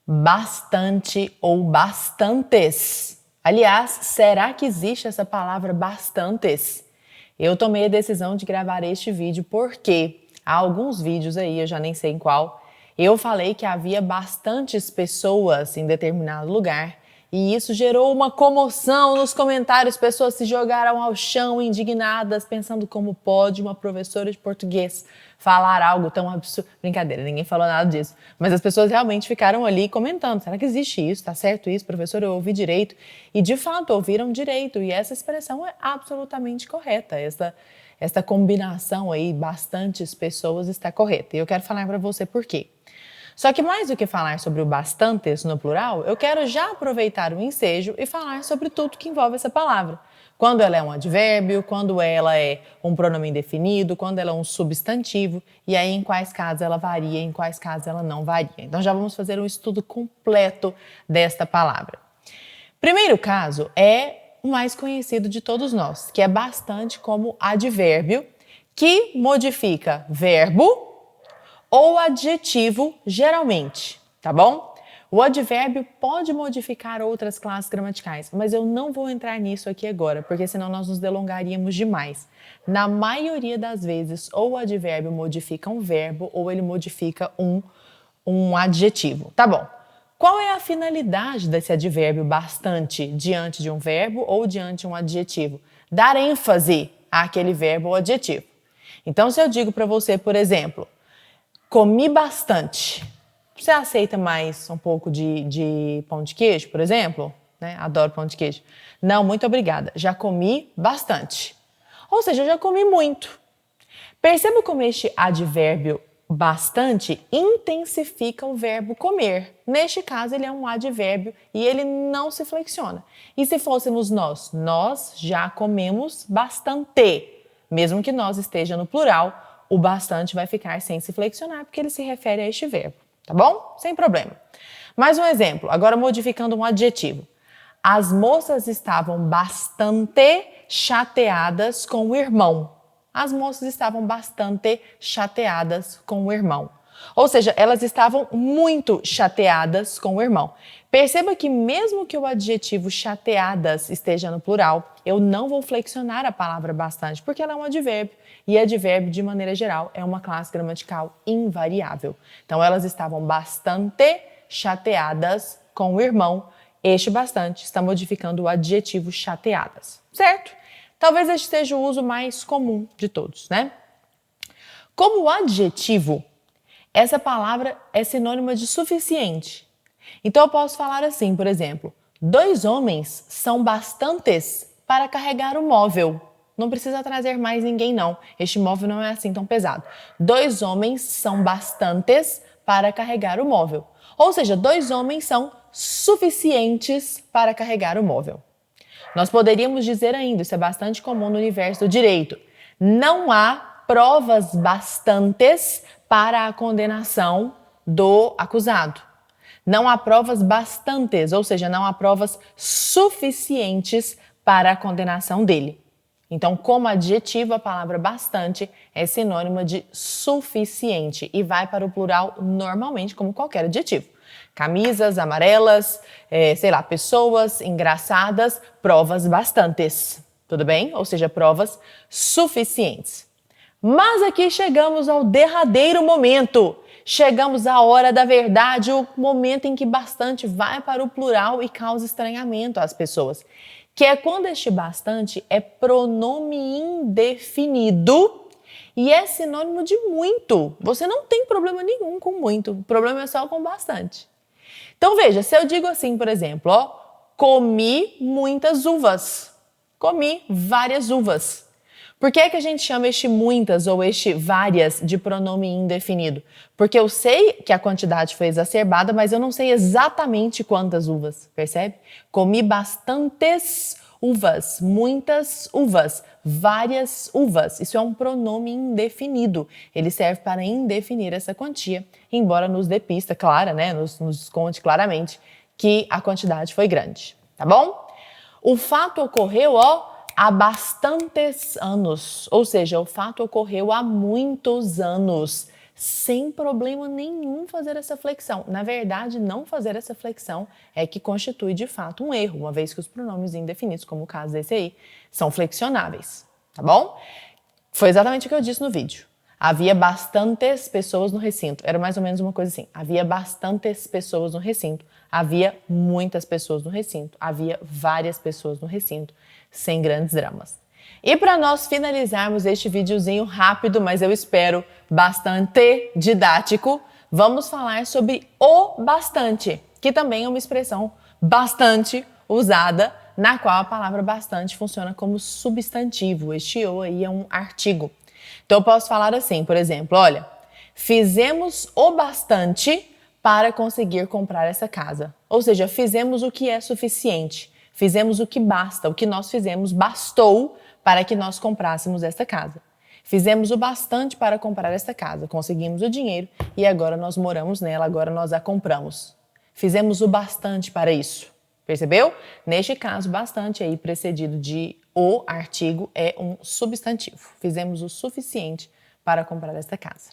bastante ou bastantes. Aliás, será que existe essa palavra bastantes? Eu tomei a decisão de gravar este vídeo porque há alguns vídeos aí, eu já nem sei em qual, eu falei que havia bastantes pessoas em determinado lugar e isso gerou uma comoção nos comentários, pessoas se jogaram ao chão indignadas, pensando como pode uma professora de português falar algo tão absurdo. Brincadeira, ninguém falou nada disso. Mas as pessoas realmente ficaram ali comentando, será que existe isso? Tá certo isso? Professor, eu ouvi direito. E de fato, ouviram direito. E essa expressão é absolutamente correta. Essa combinação aí, bastantes pessoas, está correta. E eu quero falar para você por quê. Só que mais do que falar sobre o bastantes no plural, eu quero já aproveitar o ensejo e falar sobre tudo que envolve essa palavra. Quando ela é um advérbio, quando ela é um pronome indefinido, quando ela é um substantivo, e aí em quais casos ela varia, em quais casos ela não varia. Então já vamos fazer um estudo completo desta palavra. Primeiro caso é o mais conhecido de todos nós, que é bastante como advérbio, que modifica verbo ou adjetivo, geralmente, tá bom? O advérbio pode modificar outras classes gramaticais, mas eu não vou entrar nisso aqui agora, porque senão nós nos delongaríamos demais. Na maioria das vezes, ou o advérbio modifica um verbo, ou ele modifica um adjetivo. Tá bom. Qual é a finalidade desse advérbio bastante diante de um verbo ou diante de um adjetivo? Dar ênfase àquele verbo ou adjetivo. Então, se eu digo para você, por exemplo, comi bastante. Você aceita mais um pouco de pão de queijo, por exemplo? Né? Adoro pão de queijo. Não, muito obrigada. Já comi bastante. Ou seja, eu já comi muito. Perceba como este advérbio bastante intensifica o verbo comer. Neste caso, ele é um advérbio e ele não se flexiona. E se fôssemos nós já comemos bastante. Mesmo que nós esteja no plural, o bastante vai ficar sem se flexionar, porque ele se refere a este verbo, tá bom? Sem problema. Mais um exemplo, agora modificando um adjetivo. As moças estavam bastante chateadas com o irmão. As moças estavam bastante chateadas com o irmão. Ou seja, elas estavam muito chateadas com o irmão. Perceba que mesmo que o adjetivo chateadas esteja no plural, eu não vou flexionar a palavra bastante, porque ela é um advérbio. E advérbio, de maneira geral, é uma classe gramatical invariável. Então, elas estavam bastante chateadas com o irmão. Este bastante está modificando o adjetivo chateadas, certo? Talvez este seja o uso mais comum de todos, né? Como adjetivo, essa palavra é sinônima de suficiente. Então eu posso falar assim, por exemplo, 2 homens são bastantes para carregar o móvel. Não precisa trazer mais ninguém não, este móvel não é assim tão pesado. 2 homens são bastantes para carregar o móvel. Ou seja, 2 homens são suficientes para carregar o móvel. Nós poderíamos dizer ainda, isso é bastante comum no universo do direito, não há provas bastantes para a condenação do acusado. Não há provas bastantes, ou seja, não há provas suficientes para a condenação dele. Então, como adjetivo, a palavra bastante é sinônima de suficiente e vai para o plural normalmente, como qualquer adjetivo. Camisas amarelas, pessoas engraçadas, provas bastantes. Tudo bem? Ou seja, provas suficientes. Mas aqui chegamos ao derradeiro momento. Chegamos à hora da verdade, o momento em que bastante vai para o plural e causa estranhamento às pessoas. Que é quando este bastante é pronome indefinido e é sinônimo de muito. Você não tem problema nenhum com muito, o problema é só com bastante. Então veja, se eu digo assim, por exemplo, comi muitas uvas, comi várias uvas. Por que é que a gente chama este muitas ou este várias de pronome indefinido? Porque eu sei que a quantidade foi exacerbada, mas eu não sei exatamente quantas uvas, percebe? Comi bastantes uvas, muitas uvas, várias uvas. Isso é um pronome indefinido. Ele serve para indefinir essa quantia, embora nos dê pista clara, né? Nos conte claramente que a quantidade foi grande, tá bom? O fato ocorreu, há bastantes anos, ou seja, o fato ocorreu há muitos anos. sem problema nenhum fazer essa flexão. Na verdade, não fazer essa flexão é que constitui de fato um erro, uma vez que os pronomes indefinidos, como o caso desse aí, são flexionáveis, tá bom? Foi exatamente o que eu disse no vídeo. Havia bastantes pessoas no recinto. Era mais ou menos uma coisa assim. Havia bastantes pessoas no recinto. Havia muitas pessoas no recinto. Havia várias pessoas no recinto, sem grandes dramas. E para nós finalizarmos este videozinho rápido, mas eu espero bastante didático, vamos falar sobre o bastante, que também é uma expressão bastante usada, na qual a palavra bastante funciona como substantivo. Este o aí é um artigo. Então eu posso falar assim, por exemplo, olha, fizemos o bastante para conseguir comprar essa casa. Ou seja, fizemos o que é suficiente, fizemos o que basta, o que nós fizemos bastou para que nós comprássemos esta casa. Fizemos o bastante para comprar esta casa, conseguimos o dinheiro e agora nós moramos nela, agora nós a compramos. Fizemos o bastante para isso. Percebeu? Neste caso, bastante aí precedido de o artigo é um substantivo. Fizemos o suficiente para comprar esta casa.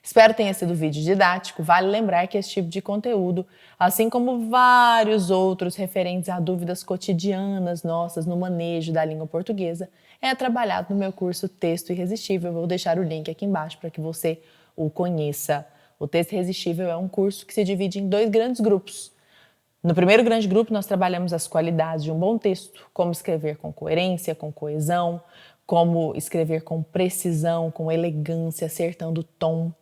Espero que tenha sido um vídeo didático. Vale lembrar que esse tipo de conteúdo, assim como vários outros referentes a dúvidas cotidianas nossas no manejo da língua portuguesa, é trabalhado no meu curso Texto Irresistível. Eu vou deixar o link aqui embaixo para que você o conheça. O Texto Irresistível é um curso que se divide em 2 grandes grupos. No primeiro grande grupo, nós trabalhamos as qualidades de um bom texto, como escrever com coerência, com coesão, como escrever com precisão, com elegância, acertando o tom.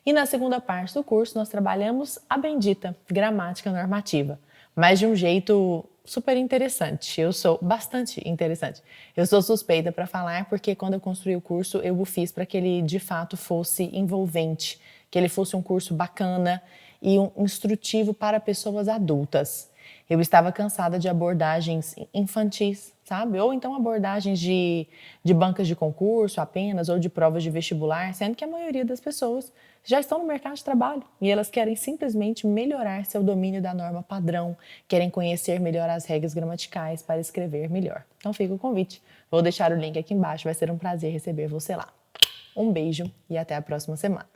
E na segunda parte do curso, nós trabalhamos a bendita gramática normativa, mas de um jeito super interessante. Eu sou bastante interessante. Eu sou suspeita para falar porque quando eu construí o curso, eu o fiz para que ele de fato fosse envolvente, que ele fosse um curso bacana e um instrutivo para pessoas adultas. Eu estava cansada de abordagens infantis, sabe? Ou então abordagens de bancas de concurso apenas, ou de provas de vestibular, sendo que a maioria das pessoas já estão no mercado de trabalho e elas querem simplesmente melhorar seu domínio da norma padrão, querem conhecer melhor as regras gramaticais para escrever melhor. Então fica o convite. Vou deixar o link aqui embaixo, vai ser um prazer receber você lá. Um beijo e até a próxima semana.